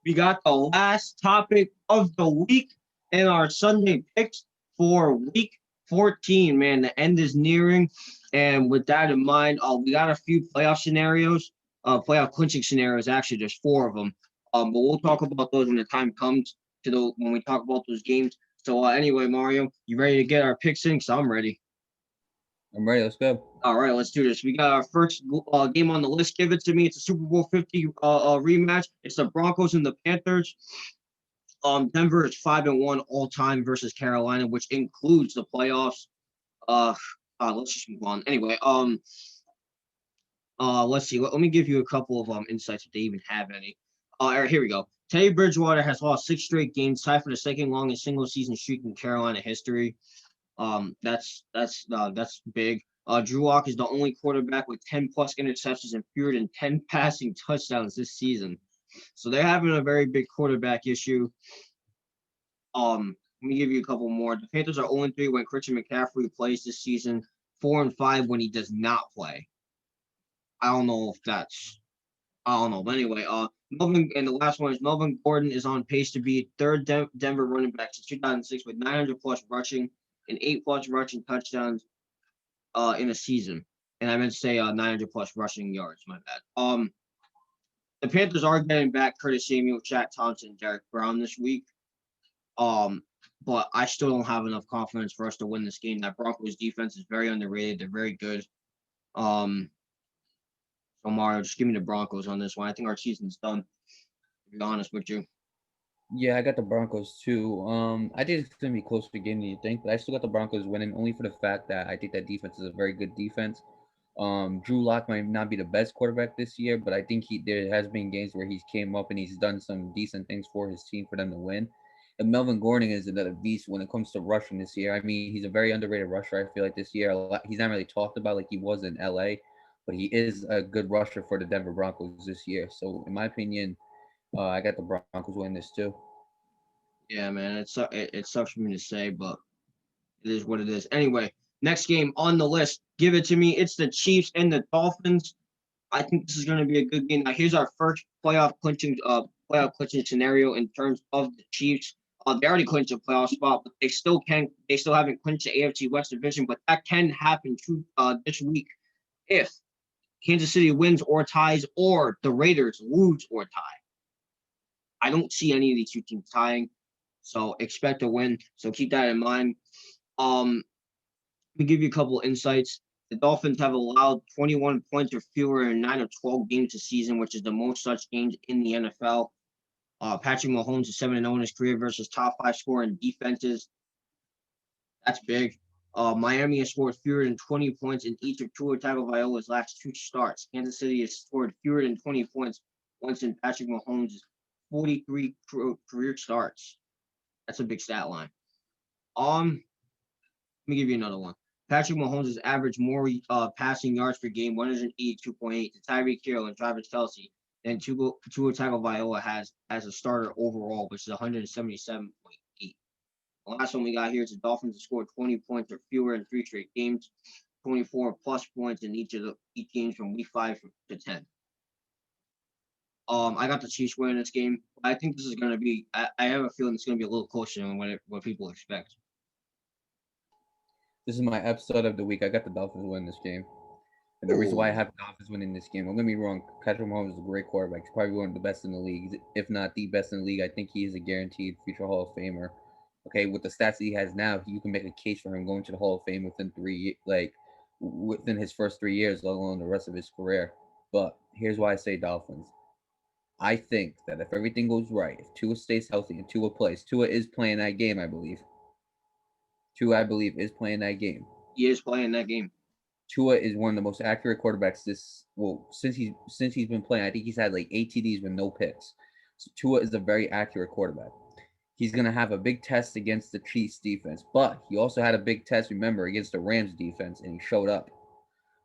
We got the last topic of the week in our Sunday picks for week 14. Man, the end is nearing. And with that in mind, we got a few playoff scenarios, playoff clinching scenarios. Actually, there's four of them. But we'll talk about those when the time comes when we talk about those games. So anyway, Mario, you ready to get our picks in? Because I'm ready. I'm ready. Let's go. All right, let's do this. We got our first game on the list. Give it to me. It's a Super Bowl 50 rematch. It's the Broncos and the Panthers. Denver is 5-1 all time versus Carolina, which includes the playoffs. Uh, let's just move on. Anyway, let's see. Let me give you a couple of insights if they even have any. All right, here we go. Teddy Bridgewater has lost 6 straight games, tied for the second longest single season streak in Carolina history. That's big. Drew Lock is the only quarterback with 10 plus interceptions and fewer than 10 passing touchdowns this season. So they're having a very big quarterback issue. Let me give you a couple more. The Panthers are 0-3 when Christian McCaffrey plays this season, 4-5 when he does not play. I don't know. But anyway, Melvin, and the last one is Melvin Gordon is on pace to be third Denver running back since 2006 with 900 plus rushing and 8 plus rushing touchdowns in a season. And I meant to say 900 plus rushing yards. My bad. The Panthers are getting back Curtis Samuel, Shaq Thompson, and Derek Brown this week. But I still don't have enough confidence for us to win this game. That Broncos defense is very underrated. They're very good. So Mario, just give me the Broncos on this one. I think our season's done, to be honest with you. Yeah, I got the Broncos too. I think it's gonna be a closer game than you think, but I still got the Broncos winning only for the fact that I think that defense is a very good defense. Drew Lock might not be the best quarterback this year, but I think there has been games where he's came up and he's done some decent things for his team for them to win. And Melvin Gordon is another beast when it comes to rushing this year. I mean, he's a very underrated rusher. I feel like this year he's not really talked about like he was in LA, but he is a good rusher for the Denver Broncos this year. So in my opinion, I got the Broncos winning this too. Yeah, man, it sucks for me to say, but it is what it is. Anyway, next game on the list. Give it to me. It's the Chiefs and the Dolphins. I think this is going to be a good game. Now, here's our first playoff clinching scenario in terms of the Chiefs. They already clinched a playoff spot, but they still haven't clinched the AFC West division. But that can happen this week if Kansas City wins or ties, or the Raiders lose or tie. I don't see any of these two teams tying, so expect a win. So keep that in mind. Let me give you a couple of insights. The Dolphins have allowed 21 points or fewer in 9 of 12 games this season, which is the most such games in the NFL. Patrick Mahomes is 7-0 in his career versus top 5 scoring defenses. That's big. Miami has scored fewer than 20 points in each of Tua Tagovailoa's last 2 starts. Kansas City has scored fewer than 20 points once in Patrick Mahomes' 43 career starts. That's a big stat line. Let me give you another one. Patrick Mahomes has averaged more passing yards per game, 182.8, to Tyreek Hill and Travis Kelce than Tua Tagovailoa has as a starter overall, which is 177.8. The last one we got here is the Dolphins have scored 20 points or fewer in 3 straight games, 24 plus points in each games from week 5 to 10. I got the Chiefs winning this game. I think this is going to be. I have a feeling it's going to be a little closer than what people expect. This is my episode of the week. I got the Dolphins winning this game. And the reason why I Ooh. have the Dolphins winning this game, don't get me wrong, Patrick Mahomes is a great quarterback. He's probably one of the best in the league, if not the best in the league. I think he is a guaranteed future Hall of Famer. Okay, with the stats that he has now, you can make a case for him going to the Hall of Fame within his first 3 years, let alone the rest of his career. But here's why I say Dolphins. I think that if everything goes right, if Tua stays healthy and Tua plays, Tua is playing that game, I believe. Tua, I believe, is playing that game. He is playing that game. Tua is one of the most accurate quarterbacks since he's been playing. I think he's had like 8 TDs with no picks. So Tua is a very accurate quarterback. He's gonna have a big test against the Chiefs defense, but he also had a big test, remember, against the Rams defense, and he showed up.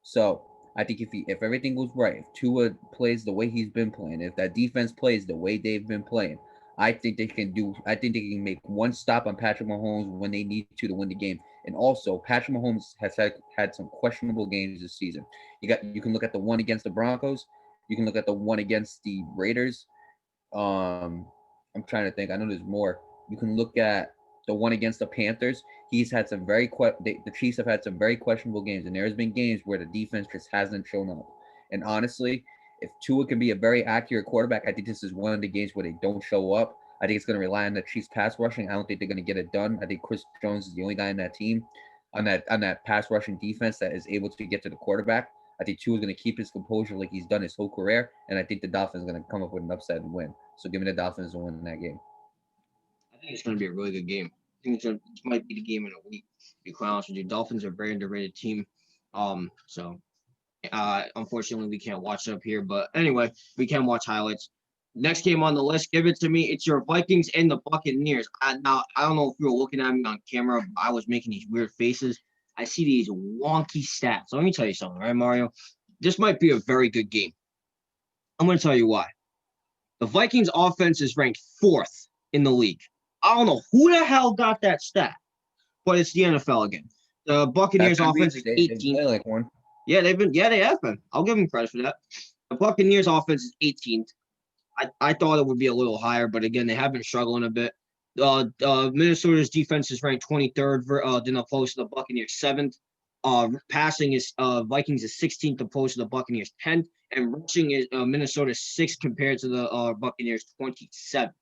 So I think if everything goes right, if Tua plays the way he's been playing, if that defense plays the way they've been playing, I think they can do. I think they can make one stop on Patrick Mahomes when they need to win the game. And also, Patrick Mahomes has had some questionable games this season. You can look at the one against the Broncos. You can look at the one against the Raiders. I'm trying to think. I know there's more. You can look at the one against the Panthers. He's had some the Chiefs have had some very questionable games, and there's been games where the defense just hasn't shown up. And honestly, if Tua can be a very accurate quarterback, I think this is one of the games where they don't show up. I think it's going to rely on the Chiefs pass rushing. I don't think they're going to get it done. I think Chris Jones is the only guy in that team on that pass rushing defense that is able to get to the quarterback. I think Tua is going to keep his composure like he's done his whole career, and I think the Dolphins are going to come up with an upset and win. So give me the Dolphins to win in that game. I think it's going to be a really good game. I think it might be the game in a week. To be quite honest with you, Dolphins are a very underrated team. So unfortunately, we can't watch it up here, but anyway, we can watch highlights. Next game on the list, give it to me. It's your Vikings and the Buccaneers. Now, I don't know if you were looking at me on camera, but I was making these weird faces. I see these wonky stats. So let me tell you something, right, Mario? This might be a very good game. I'm going to tell you why. The Vikings offense is ranked 4th in the league. I don't know who the hell got that stat, but it's the NFL again. The Buccaneers offense is 18th. Like one. Yeah, they have been. I'll give them credit for that. The Buccaneers offense is 18th. I thought it would be a little higher, but again, they have been struggling a bit. Minnesota's defense is ranked 23rd, then opposed to the Buccaneers 7th. Passing is Vikings is 16th opposed to the Buccaneers 10th, and rushing is Minnesota 6th compared to the Buccaneers 27th.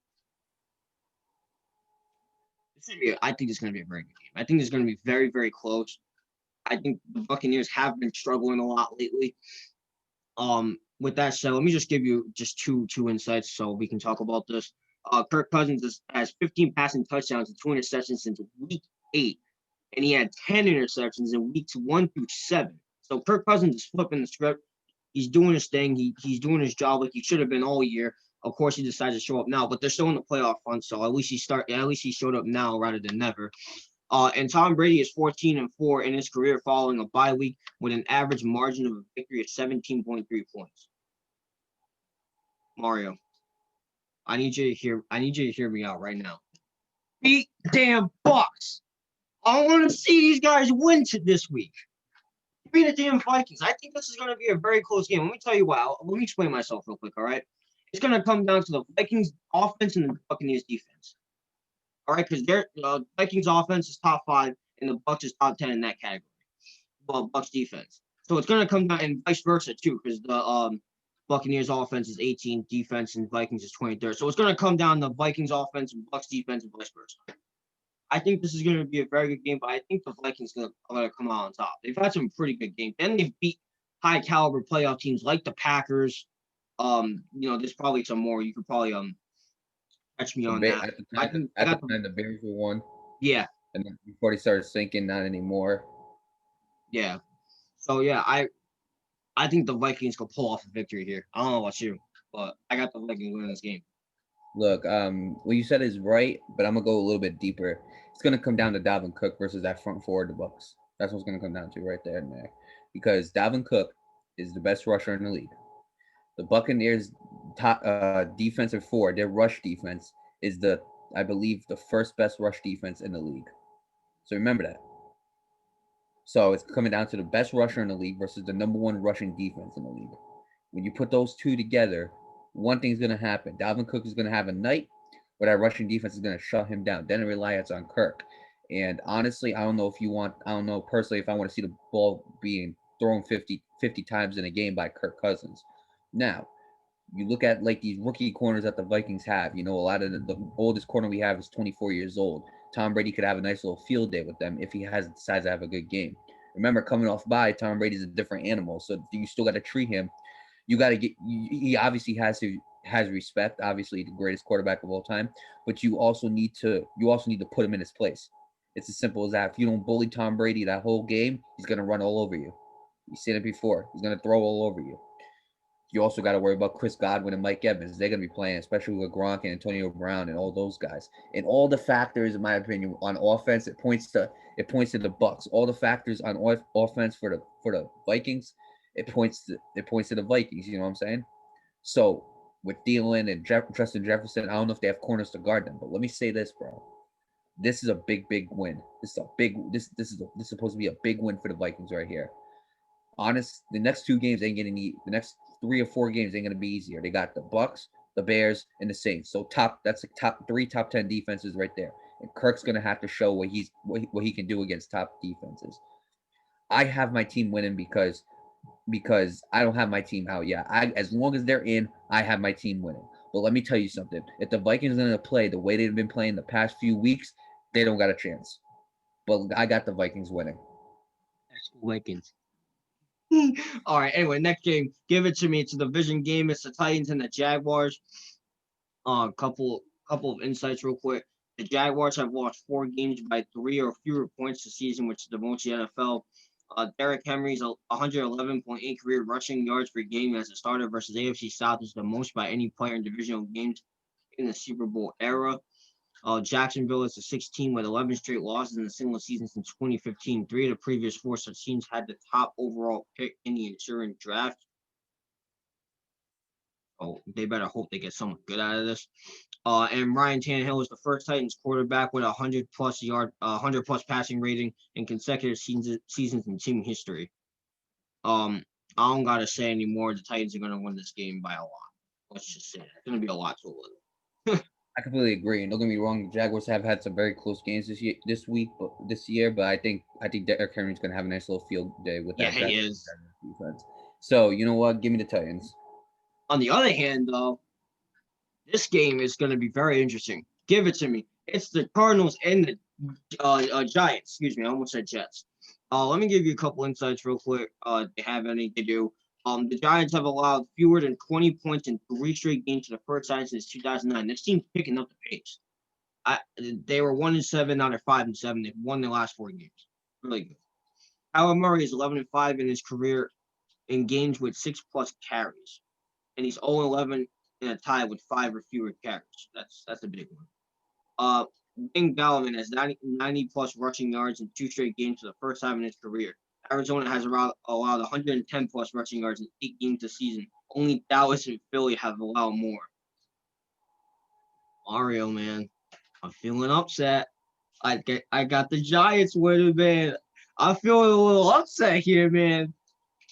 I think it's going to be a very good game. I think it's going to be very, very close. I think the Buccaneers have been struggling a lot lately. With that said, let me just give you just two insights so we can talk about this. Kirk Cousins has 15 passing touchdowns and 2 interceptions since week 8, and he had 10 interceptions in weeks 1 through 7. So Kirk Cousins is flipping the script. He's doing his thing. He's doing his job like he should have been all year. Of course, he decides to show up now, but they're still in the playoff hunt, so at least he showed up now rather than never. And Tom Brady is 14-4 in his career following a bye week with an average margin of victory of 17.3 points. Mario, I need you to hear me out right now. Beat damn Bucks. I want to see these guys win this week. Beat the damn Vikings. I think this is going to be a very close game. Let me tell you why. Let me explain myself real quick, all right? It's going to come down to the Vikings offense and the Buccaneers defense. All right, because their Vikings offense is top 5 and the Bucks is top 10 in that category. Well, Bucks defense. So it's going to come down and vice versa too, because the Buccaneers offense is 18th defense and Vikings is 23rd. So it's going to come down to Vikings offense and Bucks defense and vice versa. I think this is going to be a very good game, but I think the Vikings are going to come out on top. They've had some pretty good games. Then they've beat high caliber playoff teams like the Packers. There's probably some more. You could probably catch me on that. At the time, the Bears were one. Yeah. And then before they started sinking, not anymore. Yeah. So yeah, I think the Vikings could pull off a victory here. I don't know about you, but I got the Vikings winning this game. Look, what you said is right, but I'm gonna go a little bit deeper. It's gonna come down to Dalvin Cook versus that front four of the Bucks. That's what's gonna come down to right there and there, because Dalvin Cook is the best rusher in the league. The Buccaneers' top defensive four, their rush defense is I believe, the first best rush defense in the league. So remember that. So it's coming down to the best rusher in the league versus the number 1 rushing defense in the league. When you put those two together, one thing's going to happen. Dalvin Cook is going to have a night where that rushing defense is going to shut him down. Then it relies on Kirk. And honestly, I don't know personally if I want to see the ball being thrown 50 times in a game by Kirk Cousins. Now, you look at like these rookie corners that the Vikings have. A lot of the oldest corner we have is 24 years old. Tom Brady could have a nice little field day with them if he decides to have a good game. Remember, coming off bye, Tom Brady's a different animal, so you still got to treat him. You got to get. He obviously has respect. Obviously, the greatest quarterback of all time, but you also need to put him in his place. It's as simple as that. If you don't bully Tom Brady that whole game, he's gonna run all over you. You've seen it before. He's gonna throw all over you. You also got to worry about Chris Godwin and Mike Evans. They're going to be playing, especially with Gronk and Antonio Brown and all those guys. And all the factors, in my opinion, on offense, it points to the Bucks. All the factors on offense for the Vikings, it points to the Vikings. You know what I'm saying? So with Thielen and Justin Jefferson, I don't know if they have corners to guard them. But let me say this, bro. This is a big win. This is supposed to be a big win for the Vikings right here. The next 2 games ain't gonna need. The next 3 or 4 games ain't gonna be easier. They got the Bucks, the Bears, and the Saints. So that's the top 10 defenses right there. And Kirk's gonna have to show what he can do against top defenses. I have my team winning because I don't have my team out yet. As long as they're in, I have my team winning. But let me tell you something. If the Vikings are going to play the way they've been playing the past few weeks, they don't got a chance. But I got the Vikings winning. That's Vikings. All right. Anyway, next game. Give it to me. It's a division game. It's the Titans and the Jaguars. Couple of insights real quick. The Jaguars have lost 4 games by 3 or fewer points this season, which is the most in the NFL. Derrick Henry's 111.8 career rushing yards per game as a starter versus AFC South is the most by any player in divisional games in the Super Bowl era. Jacksonville is the 6th team with 11 straight losses in a single season since 2015. 3 of the previous 4 such teams had the top overall pick in the ensuing draft. Oh, they better hope they get someone good out of this. And Ryan Tannehill is the first Titans quarterback with 100 plus passing rating in consecutive seasons in team history. I don't gotta say anymore. The Titans are gonna win this game by a lot. Let's just say it's gonna be a lot to a little. I completely agree. And don't get me wrong, the Jaguars have had some very close games this year. But I think Derrick Henry's gonna have a nice little field day with that. Yeah, he is. Defense. So you know what? Give me the Titans. On the other hand, though, this game is going to be very interesting. Give it to me. It's the Cardinals and the Giants. Excuse me, I almost said Jets. Let me give you a couple insights real quick. They have any? They do. The Giants have allowed fewer than 20 points in 3 straight games for the first time since 2009. This team's picking up the pace. They were 1-7, now they're 5-7. They've won their last 4 games. Really good. Kyler Murray is 11-5 in his career in games with 6+ carries, and he's 0-11 in a tie with 5 or fewer carries. That's a big one. Ben Galvin has 90 plus rushing yards in 2 straight games for the first time in his career. Arizona has allowed 110 plus rushing yards in 8 games this season. Only Dallas and Philly have allowed more. Mario, man, I'm feeling upset. I got the Giants winning, man. I'm feeling a little upset here, man.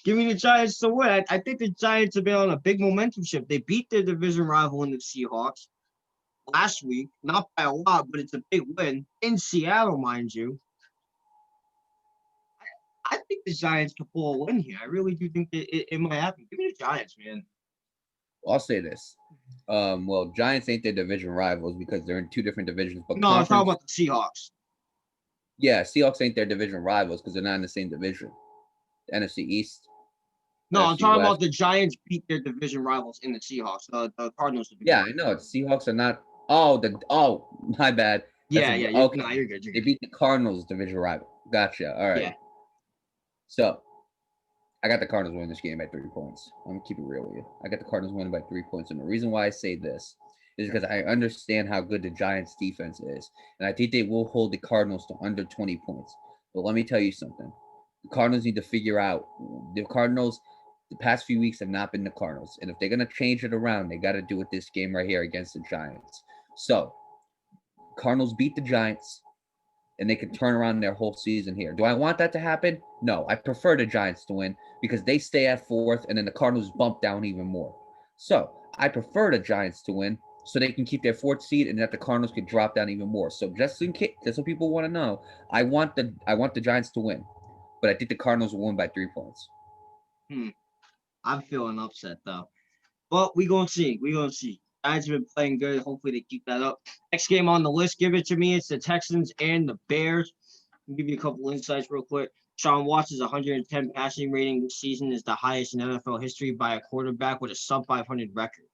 Give me the Giants to win. I think the Giants have been on a big momentum shift. They beat their division rival in the Seahawks last week, not by a lot, but it's a big win in Seattle, mind you. I think the Giants can pull a win here. I really do think that it might happen. Give me the Giants, man. I'll say this. Well, Giants ain't their division rivals because they're in 2 different divisions. But no, I'm talking about the Seahawks. Yeah, Seahawks ain't their division rivals because they're not in the same division. The NFC East. No, I'm talking about the Giants beat their division rivals in the Seahawks. The Cardinals. Yeah, I know. Seahawks are not. My bad. Okay. No, you're good. They beat the Cardinals division rival. Gotcha. All right. Yeah. So, I got the Cardinals winning this game by 3 points. I'm gonna keep it real with you. I got the Cardinals winning by 3 points, and the reason why I say this is because I understand how good the Giants' defense is, and I think they will hold the Cardinals to under 20 points. But let me tell you something: the Cardinals need to figure out the Cardinals. The past few weeks have not been the Cardinals, and if they're gonna change it around, they got to do it this game right here against the Giants. So, Cardinals beat the Giants, and they can turn around their whole season here. Do I want that to happen? No, I prefer the Giants to win because they stay at 4th, and then the Cardinals bump down even more. So I prefer the Giants to win so they can keep their 4th seed, and that the Cardinals could drop down even more. So just in case, that's what people want to know. I want the Giants to win, but I think the Cardinals will win by 3 points. I'm feeling upset though, but we gonna see. Giants have been playing good. Hopefully they keep that up. Next game on the list, give it to me. It's the Texans and the Bears. I'll give you a couple insights real quick. Sean Watson's 110 passing rating this season is the highest in NFL history by a quarterback with a sub-500 record.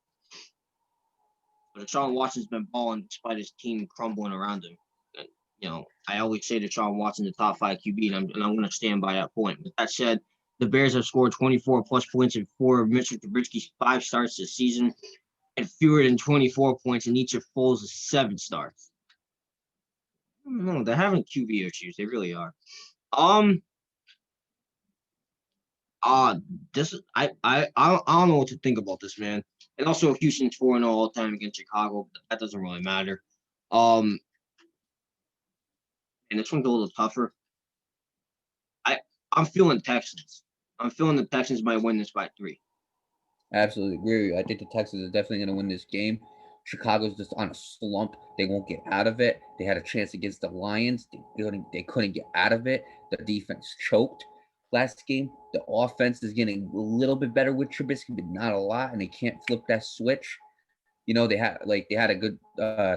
But Sean Watson's been balling despite his team crumbling around him. And, I always say that Sean Watson's the top 5 QB, and I'm going to stand by that point. With that said, the Bears have scored 24 plus points in 4 of Mitchell Trubisky's 5 starts this season, and fewer than 24 points in each of Foles' 7 starts. I don't know. They're having QB issues. They really are. This I don't know what to think about this, man. And also, Houston's 4-0 all time against Chicago, but that doesn't really matter. And this one's a little tougher. I'm feeling Texans. I'm feeling the Texans might win this by 3. Absolutely agree with you. I think the Texans are definitely going to win this game. Chicago's just on a slump. They won't get out of it. They had a chance against the Lions. They couldn't get out of it. The defense choked last game. The offense is getting a little bit better with Trubisky, but not a lot, and they can't flip that switch. You know, they had a good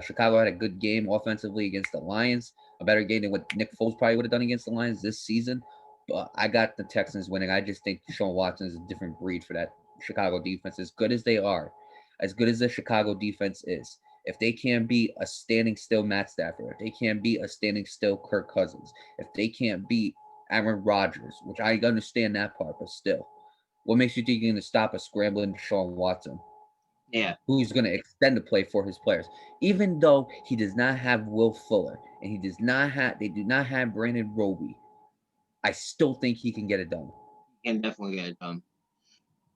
Chicago had a good game offensively against the Lions, a better game than what Nick Foles probably would have done against the Lions this season. But I got the Texans winning. I just think Deshaun Watson is a different breed for that Chicago defense. As good as they are, as good as the Chicago defense is, if they can't beat a standing still Matt Stafford, if they can't beat a standing still Kirk Cousins, if they can't beat Aaron Rodgers, which I understand that part, but still, what makes you think you're going to stop a scrambling Deshaun Watson? Yeah, Who's going to extend the play for his players, even though he does not have Will Fuller and they do not have Brandon Roby. I still think he can get it done. he can definitely get it done.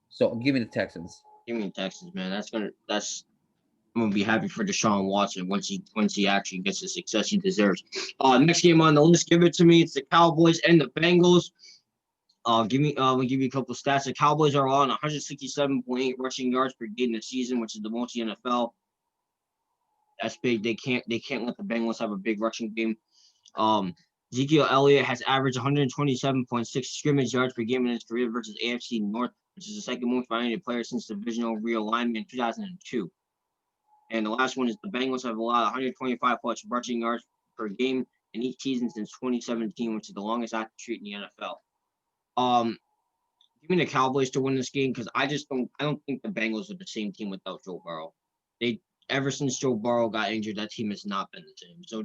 So give me the Texans. Give me the Texans, man. I'm gonna be happy for Deshaun Watson once he actually gets the success he deserves. Next game on the list, give it to me. It's the Cowboys and the Bengals. We'll give you a couple of stats. The Cowboys are on 167.8 rushing yards per game this season, which is the most in the NFL. That's big. They can't let the Bengals have a big rushing game. Ezekiel Elliott has averaged 127.6 scrimmage yards per game in his career versus AFC North, which is the second most valuable player since divisional realignment in 2002. And the last one is the Bengals have allowed 125 plus rushing yards per game in each season since 2017, which is the longest active streak in the NFL. Give me the Cowboys to win this game because I don't think the Bengals are the same team without Joe Burrow. Ever since Joe Burrow got injured, that team has not been the same. So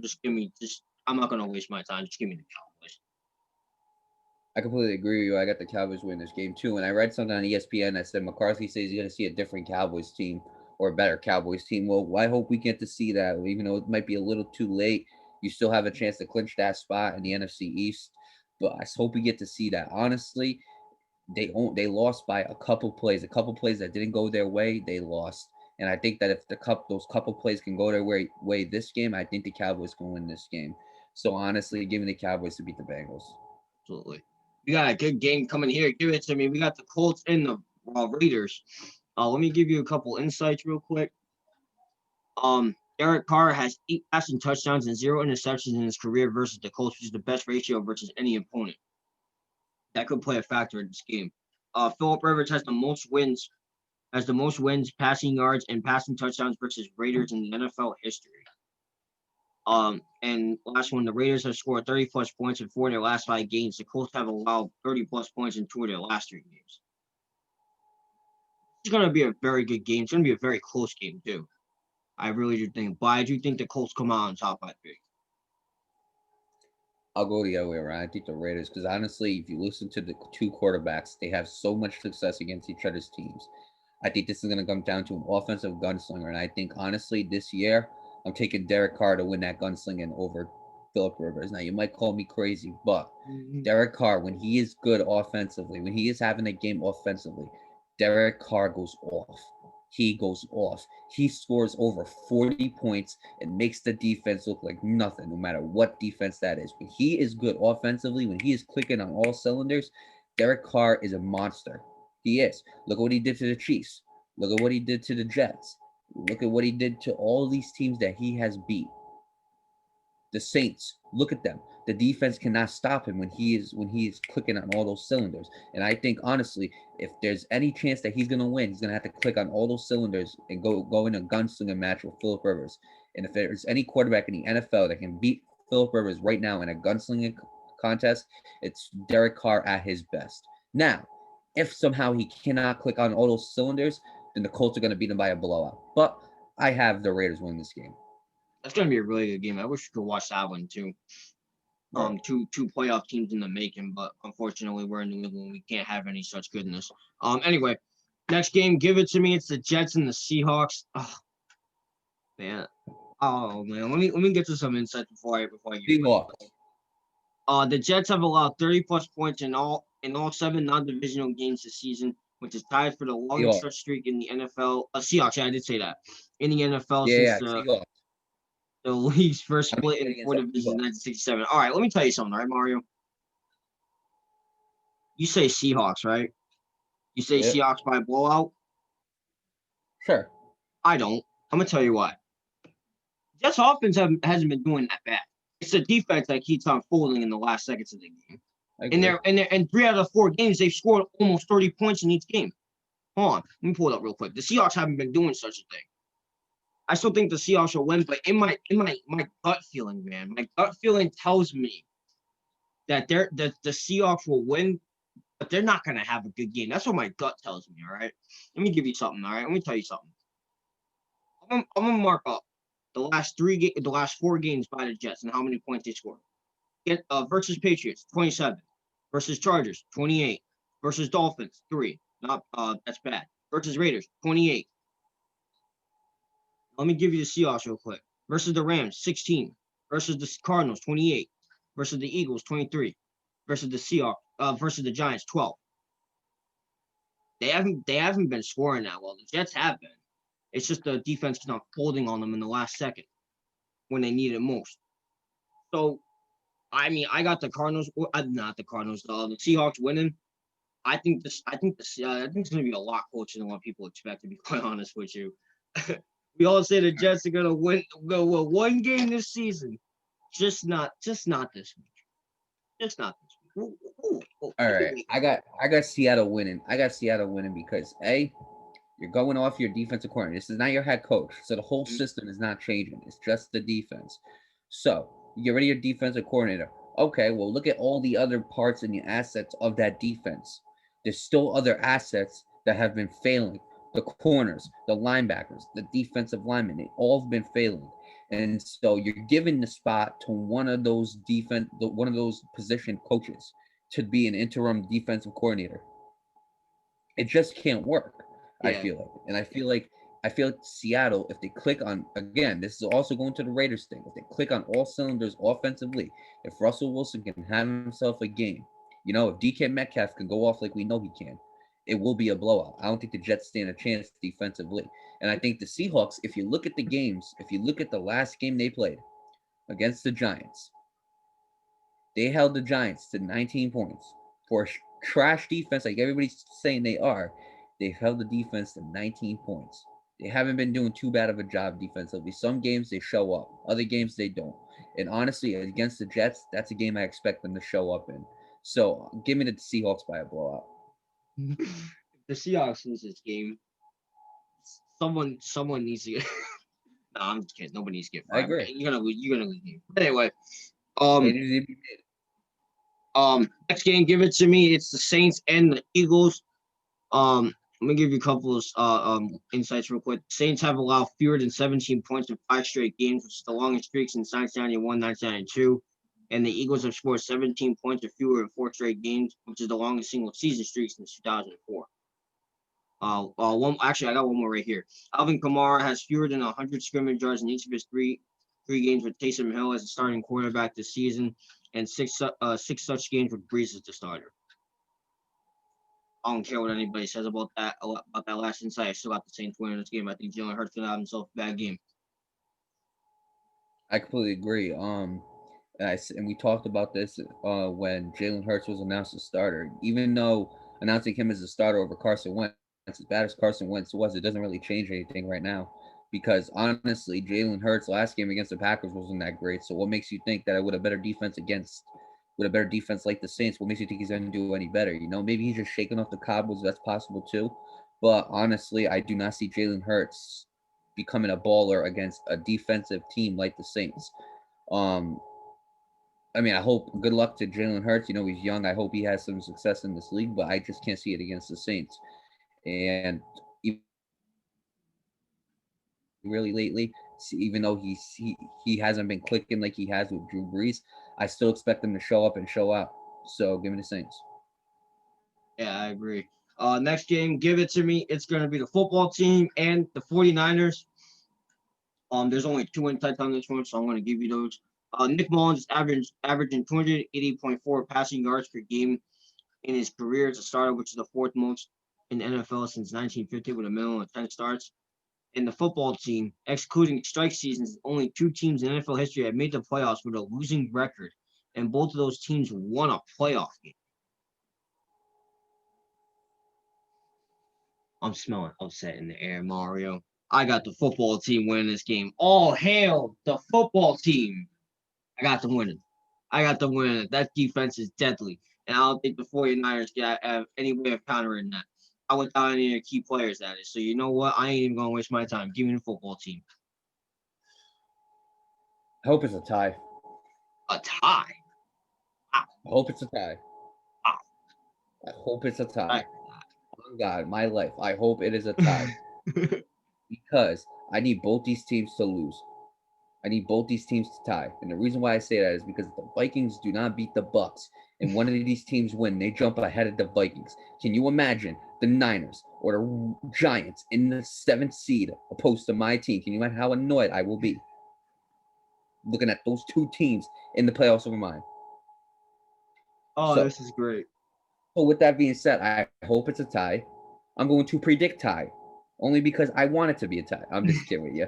I'm not gonna waste my time. Just give me the Cowboys. I completely agree with you. I got the Cowboys win this game too. And I read something on ESPN that said McCarthy says he's going to see a different Cowboys team or a better Cowboys team. Well, I hope we get to see that. Even though it might be a little too late, you still have a chance to clinch that spot in the NFC East. But I hope we get to see that. Honestly, they lost by a couple plays that didn't go their way. They lost, and I think that if those couple plays can go their way this game, I think the Cowboys can win this game. So honestly, give me the Cowboys to beat the Bengals. Absolutely. We got a good game coming here. Give it to me. We got the Colts and the Raiders. Let me give you a couple insights real quick. Derek Carr has 8 passing touchdowns and 0 interceptions in his career versus the Colts, which is the best ratio versus any opponent. That could play a factor in this game. Philip Rivers has the most wins, passing yards, and passing touchdowns versus Raiders in the NFL history. And last one, the Raiders have scored 30 plus points in 4 of their last 5 games. The Colts have allowed 30 plus points in 2 of their last 3 games. It's going to be a very good game. It's going to be a very close game too. I really do think, but I do think the Colts come out on top by 3. I'll go the other way around. I think the Raiders, because honestly, if you listen to the 2 quarterbacks, they have so much success against each other's teams. I think this is going to come down to an offensive gunslinger, and I think honestly this year I'm taking Derek Carr to win that gunslinging over Philip Rivers. Now you might call me crazy, but Derek Carr, when he is good offensively, when he is having a game offensively, Derek Carr goes off. He goes off. He scores over 40 points and makes the defense look like nothing, no matter what defense that is. When he is good offensively, when he is clicking on all cylinders, Derek Carr is a monster. He is. Look at what he did to the Chiefs. Look at what he did to the Jets. Look at what he did to all these teams that he has beat. The Saints, look at them. The defense cannot stop him when he is clicking on all those cylinders. And I think honestly, if there's any chance that he's gonna win, he's gonna have to click on all those cylinders and go in a gunslinger match with Philip Rivers. And if there's any quarterback in the NFL that can beat Philip Rivers right now in a gunslinging contest, it's Derek Carr at his best. Now, if somehow he cannot click on all those cylinders, then the Colts are gonna beat him by a blowout. But I have the Raiders win this game. That's gonna be a really good game. I wish we could watch that one too. Two playoff teams in the making, but unfortunately we're in New England. We can't have any such goodness. Anyway, next game, give it to me. It's the Jets and the Seahawks. Oh man. Let me get to some insights before I give Seahawks. The Jets have allowed 30 plus points in all 7 non-divisional games this season, which is tied for the longest such streak in the NFL. Seahawks, yeah, I did say that. In the NFL since the league's first split in 4 divisions in 1967. All right, let me tell you something, right, Mario? You say Seahawks, right? You say Seahawks by blowout? Sure. I don't. I'm gonna tell you why. Jets offense hasn't been doing that bad. It's the defense that keeps on folding in the last seconds of the game. I agree. And 3 out of 4 games, they've scored almost 30 points in each game. Hold on, let me pull it up real quick. The Seahawks haven't been doing such a thing. I still think the Seahawks will win, but in my gut feeling, man, my gut feeling tells me that the Seahawks will win, but they're not gonna have a good game. That's what my gut tells me. All right, let me give you something. All right, let me tell you something. I'm gonna mark up the last 4 games by the Jets and how many points they scored. Versus Patriots, 27. Versus Chargers, 28. Versus Dolphins, 3. Not that's bad. Versus Raiders, 28. Let me give you the Seahawks real quick. Versus the Rams, 16. Versus the Cardinals, 28. Versus the Eagles, 23. Versus the Seahawks, versus the Giants, 12. They haven't been scoring that well. The Jets have been. It's just the defense is not folding on them in the last second when they need it most. So, I mean, I got the Cardinals, not the Cardinals, the Seahawks winning. I think it's going to be a lot closer than what people expect. To be quite honest with you, we all say the Jets are going to win 1 game this season, just not this week, just not this week. All right, I got Seattle winning. I got Seattle winning because you're going off your defensive coordinator. This is not your head coach, so the whole system is not changing. It's just the defense. So you get rid of your defensive coordinator. Okay, well, look at all the other parts and the assets of that defense. There's still other assets that have been failing. The corners, the linebackers, the defensive linemen, they all have been failing. And so you're giving the spot to one of those position coaches to be an interim defensive coordinator. It just can't work. Yeah. I feel like, and I feel like Seattle, if they click on, again, this is also going to the Raiders thing. If they click on all cylinders offensively, if Russell Wilson can have himself a game, if DK Metcalf can go off like we know he can, it will be a blowout. I don't think the Jets stand a chance defensively. And I think the Seahawks, if you look at the games, if you look at the last game they played against the Giants, they held the Giants to 19 points. For a trash defense like everybody's saying they are, they've held the defense to 19 points. They haven't been doing too bad of a job defensively. Some games they show up, other games they don't. And honestly, against the Jets, that's a game I expect them to show up in. So give me the Seahawks by a blowout. If the Seahawks lose this game, someone needs to get. No, I'm just kidding. Nobody needs to get fired. I agree. You're gonna lose the game. But anyway, next game, give it to me. It's the Saints and the Eagles. Let me give you a couple of insights real quick. Saints have allowed fewer than 17 points in 5 straight games, which is the longest streak since 1991, 1992. And the Eagles have scored 17 points or fewer in 4 straight games, which is the longest single season streak since 2004. I got one more right here. Alvin Kamara has fewer than 100 scrimmage yards in each of his three games with Taysom Hill as a starting quarterback this season, and six such games with Brees as the starter. I don't care what anybody says about that last insight. I still got the Saints winning this game. I think Jalen Hurts gonna have himself a bad game. I completely agree. And we talked about this when Jalen Hurts was announced as starter. Even though announcing him as a starter over Carson Wentz, as bad as Carson Wentz was, it doesn't really change anything right now. Because honestly, Jalen Hurts' last game against the Packers wasn't that great. So what makes you think that with a better defense like the Saints, what makes you think he's going to do any better? Maybe he's just shaking off the cobwebs. That's possible too. But honestly, I do not see Jalen Hurts becoming a baller against a defensive team like the Saints. I hope good luck to Jalen Hurts. He's young. I hope he has some success in this league, but I just can't see it against the Saints. And really lately, even though he hasn't been clicking like he has with Drew Brees, I still expect him to show up and show out. So give me the Saints. Yeah, I agree. Next game, give it to me. It's going to be the football team and the 49ers. There's only 2 insights on this one, so I'm going to give you those. Nick Mullins is averaging 280.4 passing yards per game in his career as a starter, which is the 4th most in the NFL since 1950 with a minimum of 10 starts. And the football team, excluding strike seasons, only 2 teams in NFL history have made the playoffs with a losing record, and both of those teams won a playoff game. I'm smelling upset in the air, Mario. I got the football team winning this game. All hail the football team. I got them winning. I got them winning. That defense is deadly. And I don't think the 49ers have any way of countering that. I went down any of their key players at it. So you know what? I ain't even going to waste my time. Give me the football team. I hope it's a tie. A tie? I hope it's a tie. Wow. I hope it's a tie. Right. Oh God, my life. I hope it is a tie because I need both these teams to lose. I need both these teams to tie. And the reason why I say that is because the Vikings do not beat the Bucks and one of these teams win, they jump ahead of the Vikings. Can you imagine the Niners or the Giants in the 7th seed opposed to my team? Can you imagine how annoyed I will be looking at those two teams in the playoffs over mine? Oh, So, this is great. So with that being said, I hope it's a tie. I'm going to predict tie, only because I want it to be a tie. I'm just kidding with you.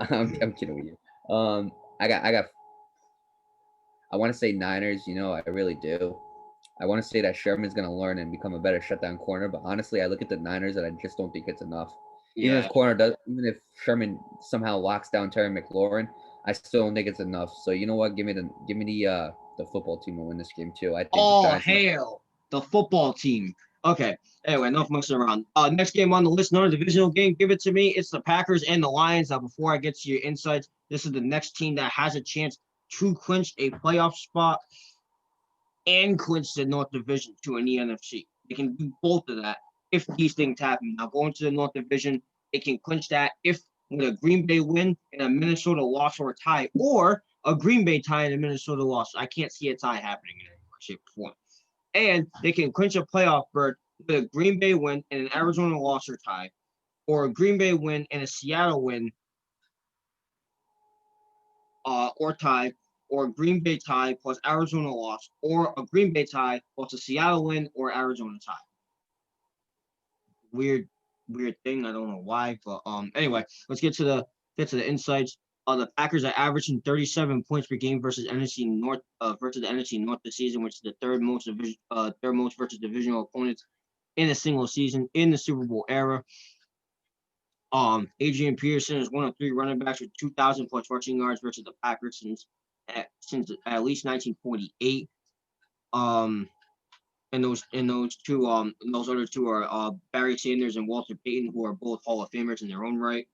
I'm kidding with you. I want to say Niners. I really do. I want to say that Sherman's going to learn and become a better shutdown corner. But honestly, I look at the Niners and I just don't think it's enough. Even if Sherman somehow locks down Terry McLaurin, I still don't think it's enough. So you know what? Give me the football team to win this game too. I think All the Giants hail the football team. Okay. Anyway, enough messing around. Next game on the list, another divisional game. Give it to me. It's the Packers and the Lions. Now, before I get to your insights, this is the next team that has a chance to clinch a playoff spot and clinch the North Division to an NFC. They can do both of that if these things happen. Now, going to the North Division, they can clinch that if with a Green Bay win and a Minnesota loss or a tie, or a Green Bay tie and a Minnesota loss. I can't see a tie happening in any way, shape, or form. And they can clinch a playoff berth with a Green Bay win and an Arizona loss or tie, or a Green Bay win and a Seattle win or tie, or a Green Bay tie plus Arizona loss, or a Green Bay tie plus a Seattle win or Arizona tie. Weird thing. I don't know why, but anyway, let's get to the insights. The Packers are averaging 37 points per game versus NFC North versus the NFC North this season, which is the third most versus divisional opponents in a single season in the Super Bowl era. Adrian Peterson is one of 3 running backs with 2,000 plus rushing yards versus the Packers since at least 1948. And those other two are Barry Sanders and Walter Payton, who are both Hall of Famers in their own right.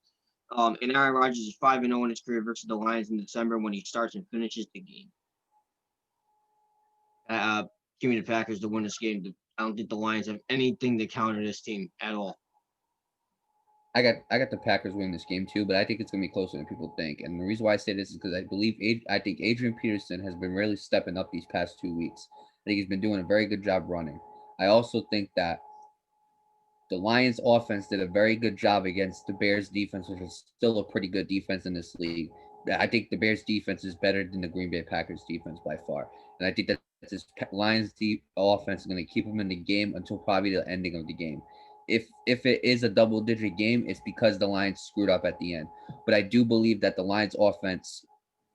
And Aaron Rodgers is 5-0 in his career versus the Lions in December when he starts and finishes the game. Give me the Packers to win this game. I don't think the Lions have anything to counter this team at all. I got the Packers winning this game too, but I think it's gonna be closer than people think. And the reason why I say this is because I think Adrian Peterson has been really stepping up these past 2 weeks. I think he's been doing a very good job running. I also think that the Lions offense did a very good job against the Bears defense, which is still a pretty good defense in this league. I think the Bears defense is better than the Green Bay Packers defense by far. And I think that this Lions offense is going to keep them in the game until probably the ending of the game. If it is a double-digit game, it's because the Lions screwed up at the end. But I do believe that the Lions offense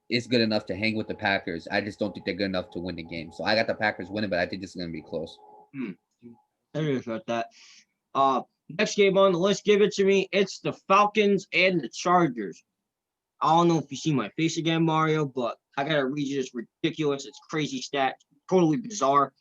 is good enough to hang with the Packers. I just don't think they're good enough to win the game. So I got the Packers winning, but I think this is going to be close. I agree about that. Next game on the list, give it to me. It's the Falcons and the Chargers. I don't know if you see my face again, Mario, but I gotta read you this ridiculous, it's crazy stat, totally bizarre.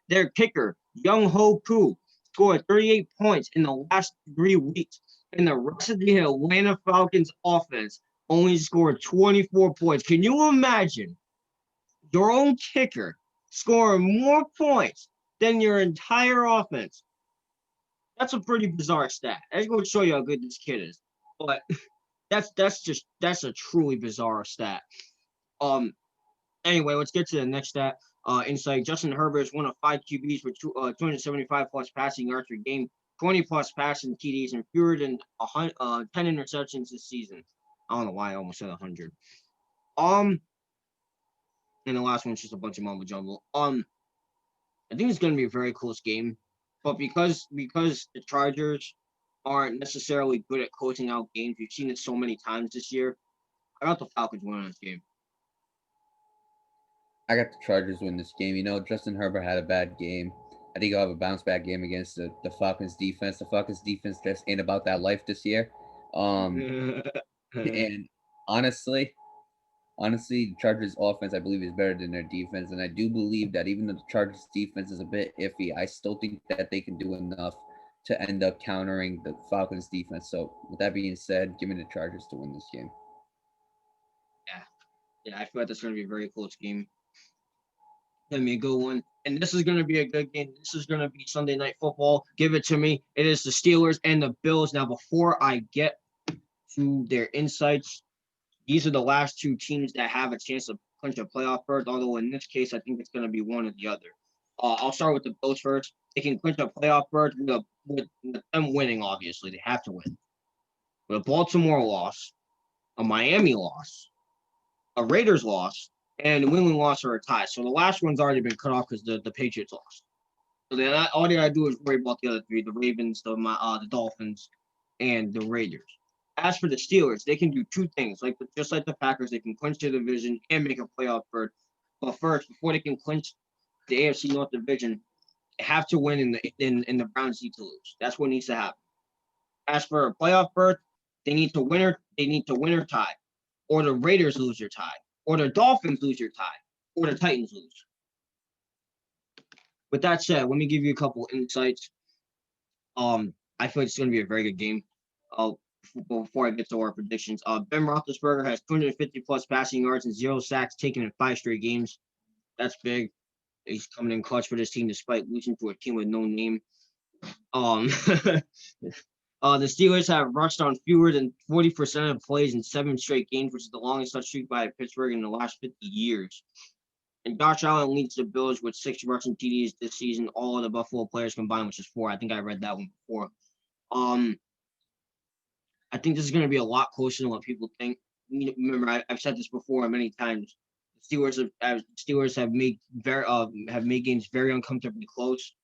Their kicker, Young Ho Koo, scored 38 points in the last 3 weeks, and the rest of the Atlanta Falcons offense only scored 24 points. Can you imagine your own kicker scoring more points than your entire offense? That's a pretty bizarre stat. That's going to show you how good this kid is. But that's a truly bizarre stat. Anyway, let's get to the next stat. Insight: Justin Herbert is one of 5 QBs with 275 plus passing yards per game, 20 plus passing TDs, and fewer than 10 interceptions this season. I don't know why I almost said 100. And the last one's just a bunch of mumbo jumbo. I think it's going to be a very close game, but because the Chargers aren't necessarily good at closing out games, we've seen it so many times this year. I got the Falcons winning this game. I got the Chargers win this game. Justin Herbert had a bad game. I think he'll have a bounce back game against the Falcons defense. The Falcons defense just ain't about that life this year. And honestly, the Chargers offense, I believe, is better than their defense. And I do believe that even though the Chargers defense is a bit iffy, I still think that they can do enough to end up countering the Falcons defense. So with that being said, give me the Chargers to win this game. Yeah, I feel like that's going to be a very close game. Give me a good one. And this is going to be a good game. This is going to be Sunday Night Football. Give it to me. It is the Steelers and the Bills. Now, before I get to their insights, these are the last two teams that have a chance to clinch a playoff berth, although in this case, I think it's going to be one or the other. I'll start with the Bills first. They can clinch a playoff berth with them winning, obviously. They have to win. With a Baltimore loss, a Miami loss, a Raiders loss, and a New England loss are a tie. So the last one's already been cut off because the Patriots lost. So then all they got to do is worry about the other three, the Ravens, the Dolphins, and the Raiders. As for the Steelers, they can do two things. Just like the Packers, they can clinch their division and make a playoff berth. But first, before they can clinch the AFC North division, they have to win in the Browns need to lose. That's what needs to happen. As for a playoff berth, they need to win or tie. Or the Raiders lose their tie. Or the Dolphins lose their tie. Or the Titans lose. With that said, let me give you a couple insights. I feel like it's going to be a very good game. Before I get to our predictions, Ben Roethlisberger has 250 plus passing yards and 0 sacks taken in 5 straight games. That's big. He's coming in clutch for this team despite losing to a team with no name. The Steelers have rushed on fewer than 40% of plays in 7 straight games, which is the longest such streak by Pittsburgh in the last 50 years. And Josh Allen leads the Bills with 6 rushing TDs this season, all of the Buffalo players combined, which is 4. I think I read that one before. I think this is going to be a lot closer than what people think. Remember, I've said this before many times. The Steelers have made games very uncomfortably close.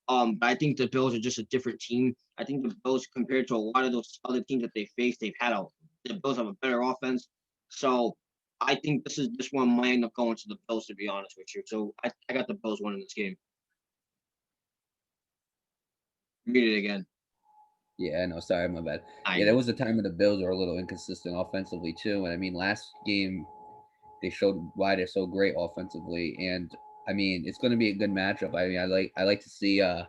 But I think the Bills are just a different team. I think the Bills, compared to a lot of those other teams that they faced, the Bills have a better offense. So I think this one might end up going to the Bills, to be honest with you. So I got the Bills winning this game. Read it again. Yeah, no, sorry, my bad. There was a time when the Bills were a little inconsistent offensively too. And I mean, last game they showed why they're so great offensively. And I mean, it's going to be a good matchup. I mean, I like to see. I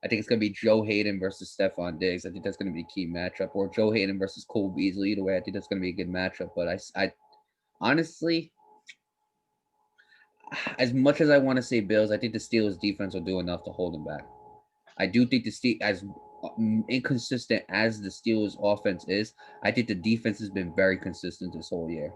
think it's going to be Joe Hayden versus Stephon Diggs. I think that's going to be a key matchup. Or Joe Hayden versus Cole Beasley. Either way, I think that's going to be a good matchup. But I honestly, as much as I want to say Bills, I think the Steelers defense will do enough to hold them back. I do think the Steelers, as inconsistent as the Steelers offense is, I think the defense has been very consistent this whole year.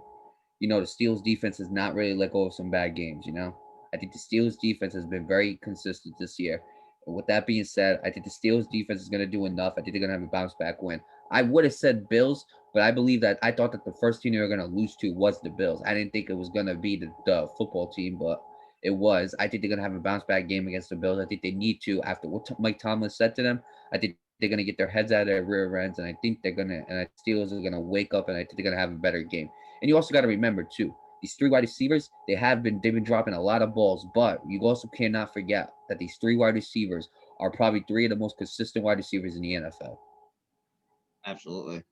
The Steelers defense has not really let go of some bad games, I think the Steelers defense has been very consistent this year. And with that being said, I think the Steelers defense is going to do enough. I think they're going to have a bounce back win. I would have said Bills, but I thought that the first team they were going to lose to was the Bills. I didn't think it was going to be the football team, but it was. I think they're going to have a bounce back game against the Bills. I think they need to, after what Mike Tomlin said to them. I think they're going to get their heads out of their rear ends, and I think the Steelers are going to wake up, and I think they're going to have a better game. And you also got to remember too, these 3 wide receivers, they've been dropping a lot of balls, but you also cannot forget that these 3 wide receivers are probably 3 of the most consistent wide receivers in the NFL. Absolutely.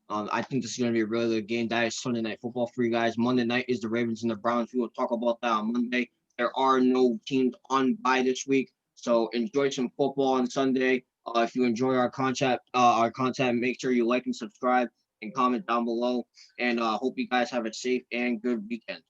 I think this is going to be a really good game. That is Sunday Night Football for you guys. Monday night is the Ravens and the Browns. We will talk about that on Monday. There are no teams on bye this week, so enjoy some football on Sunday. If you enjoy our content, make sure you like and subscribe and comment down below. And hope you guys have a safe and good weekend.